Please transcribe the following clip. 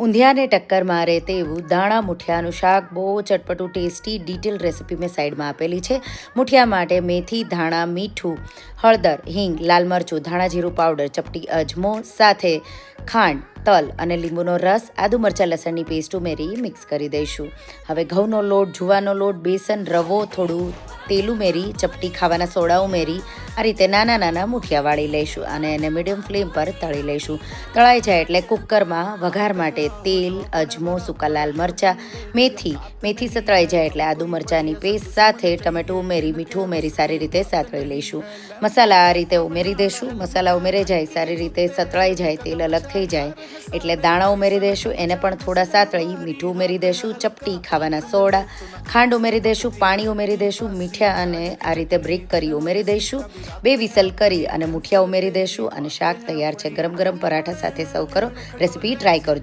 ઊંધિયાને ટક્કર મારે તેવું દાણા મુઠિયાનું શાક બહુ ચટપટું ટેસ્ટી ડિટેલ રેસીપી મેં સાઈડમાં આપેલી છે. મુઠિયા માટે મેથી, ધાણા, મીઠું, હળદર, હિંગ, લાલ મરચું, ધાણા જીરું પાવડર, ચપટી અજમો, સાથે ખાંડ, તલ અને લીંબુનો રસ, આદુ મરચાં લસણની પેસ્ટ ઉમેરી મિક્સ કરી દઈશું. હવે ઘઉંનો લોટ, જુવારનો લોટ, બેસન, રવો, થોડું તેલ ઉમેરી, ચપટી ખાવાના સોડા ઉમેરી આ રીતે નાના નાના મુઠિયા વાળી લઈશું અને એને મીડિયમ ફ્લેમ પર તળી લઈશું. તળાઈ જાય એટલે કુકરમાં વઘાર માટે તેલ, અજમો, સૂકા લાલ મરચાં, મેથી સતળાઈ જાય એટલે આદુ મરચાંની પેસ્ટ સાથે ટમેટું ઉમેરી, મીઠું ઉમેરી સારી રીતે સાતળી લઈશું. મસાલા આ રીતે ઉમેરી દઈશું. મસાલા ઉમેરી જાય, સારી રીતે સતળાઈ જાય, તેલ અલગ થઈ જાય એટલે દાણા ઉમેરી દઈશું. એને પણ થોડા સાતળી, મીઠું ઉમેરી દઈશું, ચપટી ખાવાના સોડા, ખાંડ ઉમેરી દઈશું, પાણી ઉમેરી દઈશું, મીઠા અને આ રીતે બ્રેક કરી ઉમેરી દઈશું. 2 વિસલ કરી અને મુઠિયા ઉમેરી દઈશું અને શાક તૈયાર છે. ગરમ ગરમ પરાઠા સાથે સર્વ કરો. રેસીપી ટ્રાય કરજો.